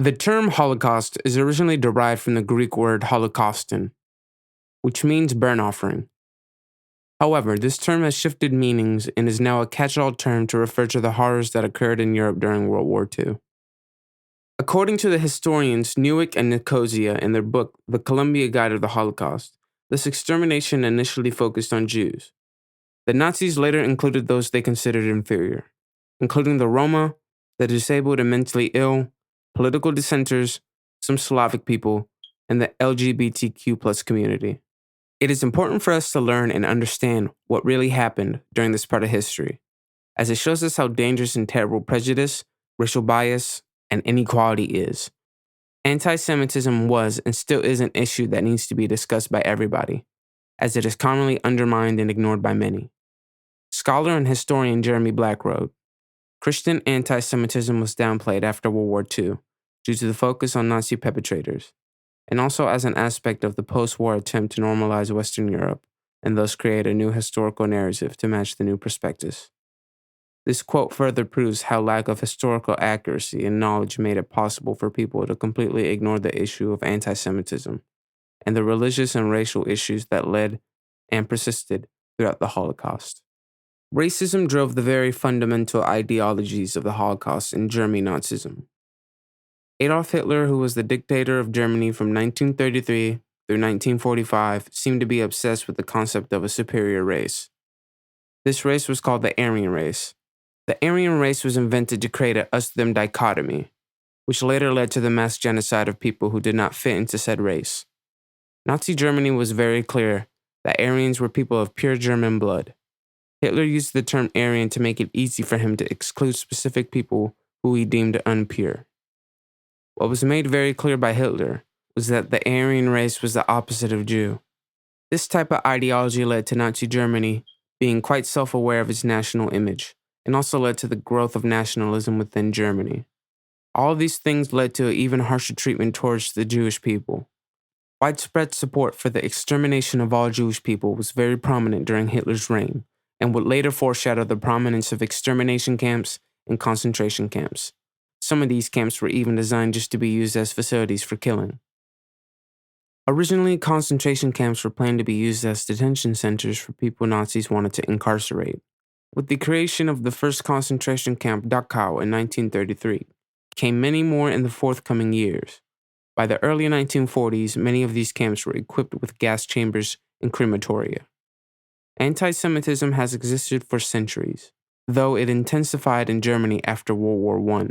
The term Holocaust is originally derived from the Greek word holocauston, which means burnt offering. However, this term has shifted meanings and is now a catch-all term to refer to the horrors that occurred in Europe during World War II. According to the historians Newick and Nicosia in their book The Columbia Guide of the Holocaust, this extermination initially focused on Jews. The Nazis later included those they considered inferior, including the Roma, the disabled and mentally ill, political dissenters, some Slavic people, and the LGBTQ+ community. It is important for us to learn and understand what really happened during this part of history, as it shows us how dangerous and terrible prejudice, racial bias, and inequality is. Anti-Semitism was and still is an issue that needs to be discussed by everybody, as it is commonly undermined and ignored by many. Scholar and historian Jeremy Black wrote, Christian anti-Semitism was downplayed after World War II due to the focus on Nazi perpetrators, and also as an aspect of the post-war attempt to normalize Western Europe and thus create a new historical narrative to match the new prospectus. This quote further proves how lack of historical accuracy and knowledge made it possible for people to completely ignore the issue of anti-Semitism and the religious and racial issues that led and persisted throughout the Holocaust. Racism drove the very fundamental ideologies of the Holocaust and German Nazism. Adolf Hitler, who was the dictator of Germany from 1933 through 1945, seemed to be obsessed with the concept of a superior race. This race was called the Aryan race. The Aryan race was invented to create a us-them dichotomy, which later led to the mass genocide of people who did not fit into said race. Nazi Germany was very clear that Aryans were people of pure German blood. Hitler used the term Aryan to make it easy for him to exclude specific people who he deemed unpure. What was made very clear by Hitler was that the Aryan race was the opposite of Jew. This type of ideology led to Nazi Germany being quite self-aware of its national image, and also led to the growth of nationalism within Germany. All of these things led to an even harsher treatment towards the Jewish people. Widespread support for the extermination of all Jewish people was very prominent during Hitler's reign, and would later foreshadow the prominence of extermination camps and concentration camps. Some of these camps were even designed just to be used as facilities for killing. Originally, concentration camps were planned to be used as detention centers for people Nazis wanted to incarcerate. With the creation of the first concentration camp Dachau in 1933, came many more in the forthcoming years. By the early 1940s, many of these camps were equipped with gas chambers and crematoria. Anti-Semitism has existed for centuries, though it intensified in Germany after World War I.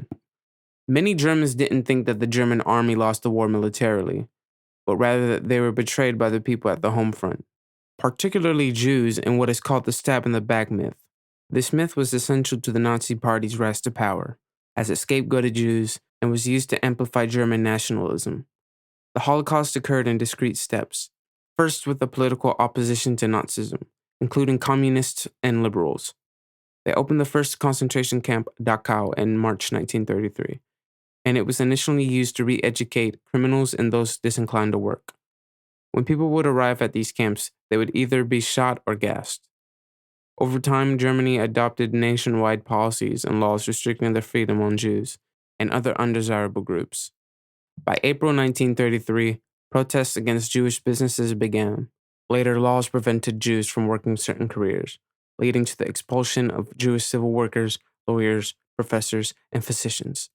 Many Germans didn't think that the German army lost the war militarily, but rather that they were betrayed by the people at the home front, particularly Jews in what is called the stab in the back myth. This myth was essential to the Nazi Party's rise to power, as it scapegoated Jews and was used to amplify German nationalism. The Holocaust occurred in discrete steps, first with the political opposition to Nazism, including communists and liberals. They opened the first concentration camp Dachau in March 1933, and it was initially used to re-educate criminals and those disinclined to work. When people would arrive at these camps, they would either be shot or gassed. Over time, Germany adopted nationwide policies and laws restricting the freedom on Jews and other undesirable groups. By April 1933, protests against Jewish businesses began. Later, laws prevented Jews from working certain careers, leading to the expulsion of Jewish civil workers, lawyers, professors, and physicians.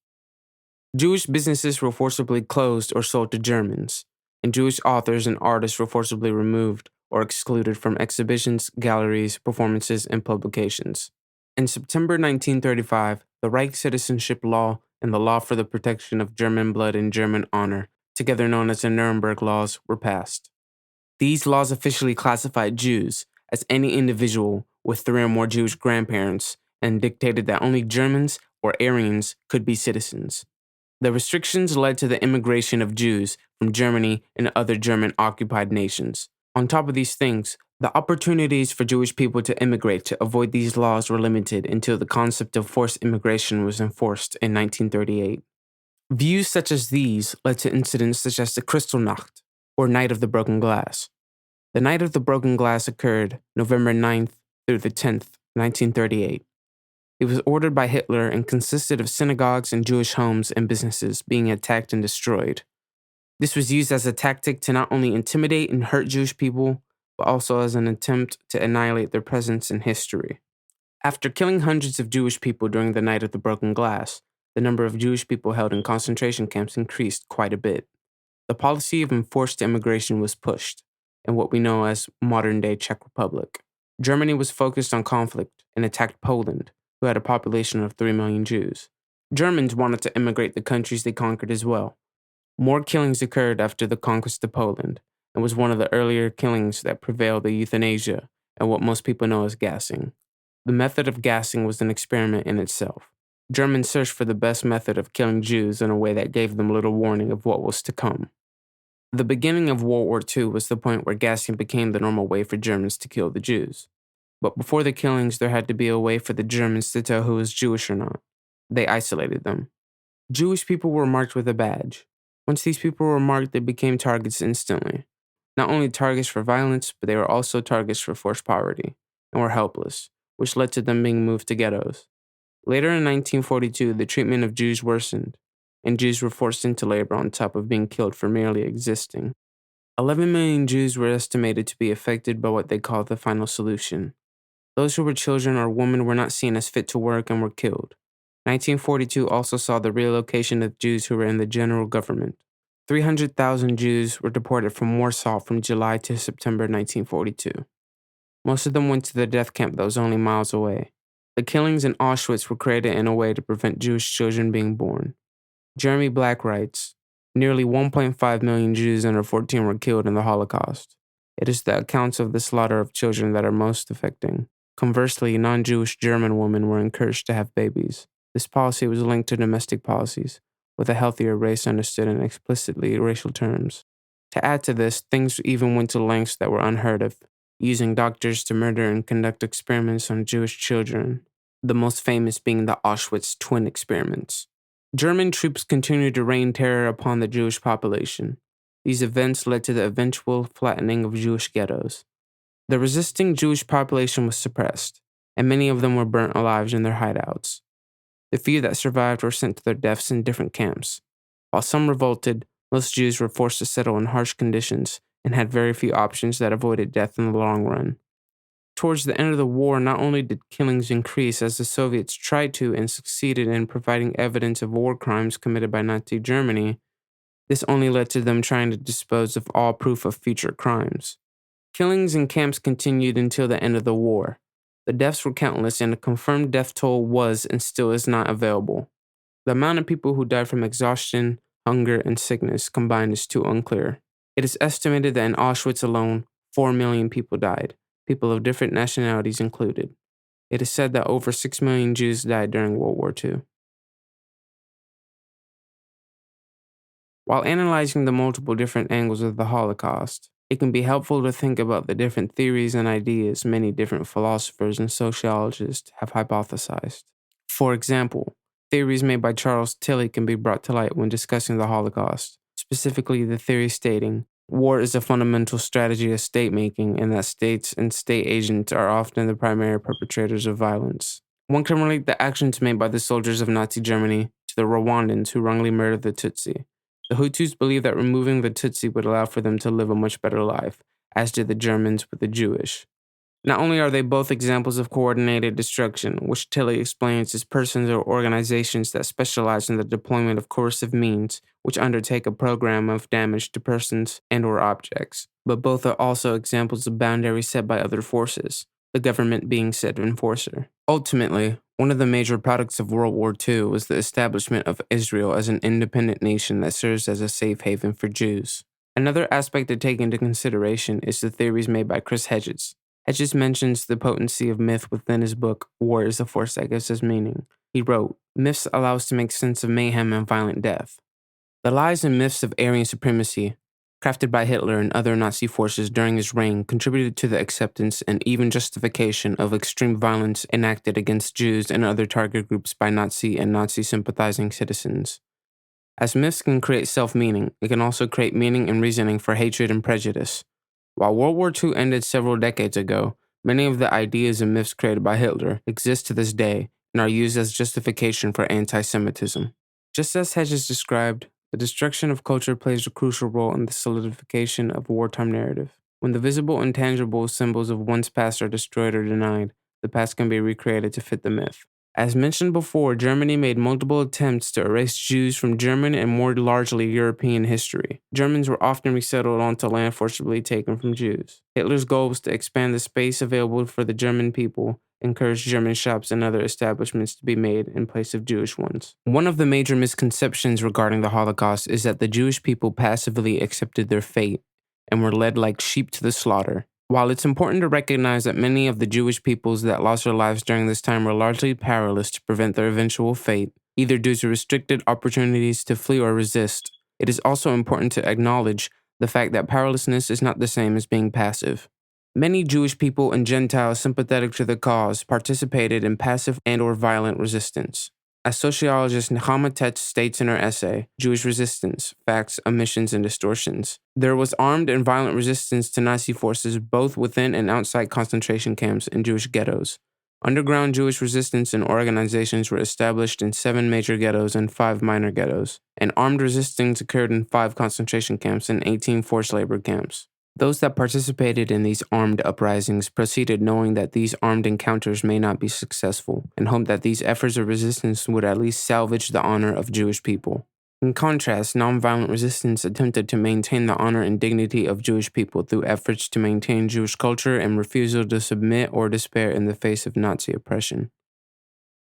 Jewish businesses were forcibly closed or sold to Germans, and Jewish authors and artists were forcibly removed or excluded from exhibitions, galleries, performances, and publications. In September 1935, the Reich Citizenship Law and the Law for the Protection of German Blood and German Honor, together known as the Nuremberg Laws, were passed. These laws officially classified Jews as any individual with 3 or more Jewish grandparents and dictated that only Germans or Aryans could be citizens. The restrictions led to the immigration of Jews from Germany and other German-occupied nations. On top of these things, the opportunities for Jewish people to immigrate to avoid these laws were limited until the concept of forced immigration was enforced in 1938. Views such as these led to incidents such as the Kristallnacht, or Night of the Broken Glass. The Night of the Broken Glass occurred November 9th through the 10th, 1938. It was ordered by Hitler and consisted of synagogues and Jewish homes and businesses being attacked and destroyed. This was used as a tactic to not only intimidate and hurt Jewish people, but also as an attempt to annihilate their presence in history. After killing hundreds of Jewish people during the Night of the Broken Glass, the number of Jewish people held in concentration camps increased quite a bit. The policy of enforced immigration was pushed, in what we know as modern-day Czech Republic. Germany was focused on conflict and attacked Poland, who had a population of 3 million Jews. Germans wanted to immigrate the countries they conquered as well. More killings occurred after the conquest of Poland, and was one of the earlier killings that prevailed the euthanasia and what most people know as gassing. The method of gassing was an experiment in itself. Germans searched for the best method of killing Jews in a way that gave them little warning of what was to come. The beginning of World War II was the point where gassing became the normal way for Germans to kill the Jews. But before the killings, there had to be a way for the Germans to tell who was Jewish or not. They isolated them. Jewish people were marked with a badge. Once these people were marked, they became targets instantly. Not only targets for violence, but they were also targets for forced poverty, and were helpless, which led to them being moved to ghettos. Later in 1942, the treatment of Jews worsened, and Jews were forced into labor on top of being killed for merely existing. 11 million Jews were estimated to be affected by what they called the final solution. Those who were children or women were not seen as fit to work and were killed. 1942 also saw the relocation of Jews who were in the general government. 300,000 Jews were deported from Warsaw from July to September 1942. Most of them went to the death camp that was only miles away. The killings in Auschwitz were created in a way to prevent Jewish children being born. Jeremy Black writes, "Nearly 1.5 million Jews under 14 were killed in the Holocaust. It is the accounts of the slaughter of children that are most affecting. Conversely, non-Jewish German women were encouraged to have babies. This policy was linked to domestic policies, with a healthier race understood in explicitly racial terms. To add to this, things even went to lengths that were unheard of, using doctors to murder and conduct experiments on Jewish children, the most famous being the Auschwitz twin experiments. German troops continued to rain terror upon the Jewish population. These events led to the eventual flattening of Jewish ghettos. The resisting Jewish population was suppressed, and many of them were burnt alive in their hideouts. The few that survived were sent to their deaths in different camps. While some revolted, most Jews were forced to settle in harsh conditions and had very few options that avoided death in the long run. Towards the end of the war, not only did killings increase as the Soviets tried to and succeeded in providing evidence of war crimes committed by Nazi Germany, this only led to them trying to dispose of all proof of future crimes. Killings in camps continued until the end of the war. The deaths were countless, and a confirmed death toll was and still is not available. The amount of people who died from exhaustion, hunger, and sickness combined is too unclear. It is estimated that in Auschwitz alone, 4 million people died, people of different nationalities included. It is said that over 6 million Jews died during World War II. While analyzing the multiple different angles of the Holocaust, it can be helpful to think about the different theories and ideas many different philosophers and sociologists have hypothesized. For example, theories made by Charles Tilly can be brought to light when discussing the Holocaust, specifically the theory stating, war is a fundamental strategy of state-making and that states and state agents are often the primary perpetrators of violence. One can relate the actions made by the soldiers of Nazi Germany to the Rwandans who wrongly murdered the Tutsi. The Hutus believed that removing the Tutsi would allow for them to live a much better life, as did the Germans with the Jewish. Not only are they both examples of coordinated destruction, which Tilly explains as persons or organizations that specialize in the deployment of coercive means, which undertake a program of damage to persons and or objects, but both are also examples of boundaries set by other forces, the government being said enforcer. Ultimately, one of the major products of World War II was the establishment of Israel as an independent nation that serves as a safe haven for Jews. Another aspect to take into consideration is the theories made by Chris Hedges. Hedges mentions the potency of myth within his book, War is a Force That Gives Us Meaning. He wrote, "Myths allow us to make sense of mayhem and violent death. The lies and myths of Aryan supremacy, crafted by Hitler and other Nazi forces during his reign, contributed to the acceptance and even justification of extreme violence enacted against Jews and other target groups by Nazi and Nazi-sympathizing citizens. As myths can create self-meaning, it can also create meaning and reasoning for hatred and prejudice. While World War II ended several decades ago, many of the ideas and myths created by Hitler exist to this day and are used as justification for anti-Semitism. Just as Hedges described, the destruction of culture plays a crucial role in the solidification of a wartime narrative. When the visible and tangible symbols of one's past are destroyed or denied, the past can be recreated to fit the myth. As mentioned before, Germany made multiple attempts to erase Jews from German and more largely European history. Germans were often resettled onto land forcibly taken from Jews. Hitler's goal was to expand the space available for the German people, encourage German shops and other establishments to be made in place of Jewish ones. One of the major misconceptions regarding the Holocaust is that the Jewish people passively accepted their fate and were led like sheep to the slaughter. While it's important to recognize that many of the Jewish peoples that lost their lives during this time were largely powerless to prevent their eventual fate, either due to restricted opportunities to flee or resist, it is also important to acknowledge the fact that powerlessness is not the same as being passive. Many Jewish people and Gentiles sympathetic to the cause participated in passive and/or violent resistance. As sociologist Nechama Tetz states in her essay, Jewish Resistance, Facts, Omissions, and Distortions, there was armed and violent resistance to Nazi forces both within and outside concentration camps and Jewish ghettos. Underground Jewish resistance and organizations were established in 7 major ghettos and 5 minor ghettos, and armed resistance occurred in 5 concentration camps and 18 forced labor camps. Those that participated in these armed uprisings proceeded knowing that these armed encounters may not be successful, and hoped that these efforts of resistance would at least salvage the honor of Jewish people. In contrast, nonviolent resistance attempted to maintain the honor and dignity of Jewish people through efforts to maintain Jewish culture and refusal to submit or despair in the face of Nazi oppression.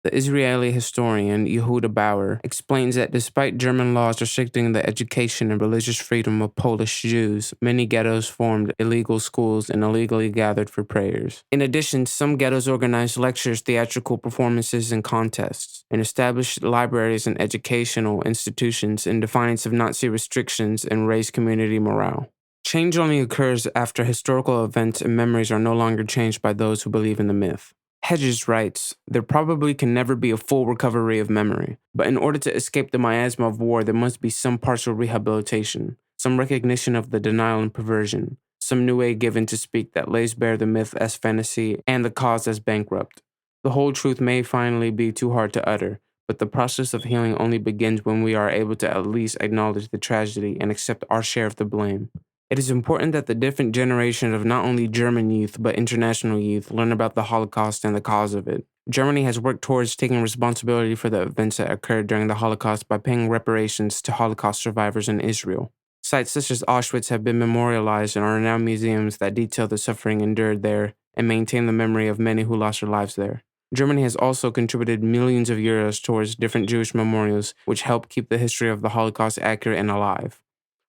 The Israeli historian Yehuda Bauer explains that despite German laws restricting the education and religious freedom of Polish Jews, many ghettos formed illegal schools and illegally gathered for prayers. In addition, some ghettos organized lectures, theatrical performances, and contests, and established libraries and educational institutions in defiance of Nazi restrictions and raised community morale. Change only occurs after historical events and memories are no longer changed by those who believe in the myth. Hedges writes, there probably can never be a full recovery of memory, but in order to escape the miasma of war, there must be some partial rehabilitation, some recognition of the denial and perversion, some new aid given to speak that lays bare the myth as fantasy and the cause as bankrupt. The whole truth may finally be too hard to utter, but the process of healing only begins when we are able to at least acknowledge the tragedy and accept our share of the blame. It is important that the different generations of not only German youth but international youth learn about the Holocaust and the cause of it. Germany has worked towards taking responsibility for the events that occurred during the Holocaust by paying reparations to Holocaust survivors in Israel. Sites such as Auschwitz have been memorialized and are now museums that detail the suffering endured there and maintain the memory of many who lost their lives there. Germany has also contributed millions of euros towards different Jewish memorials, which help keep the history of the Holocaust accurate and alive.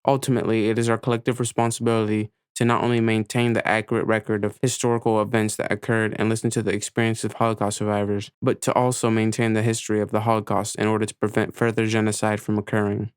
Ultimately, it is our collective responsibility to not only maintain the accurate record of historical events that occurred and listen to the experiences of Holocaust survivors, but to also maintain the history of the Holocaust in order to prevent further genocide from occurring.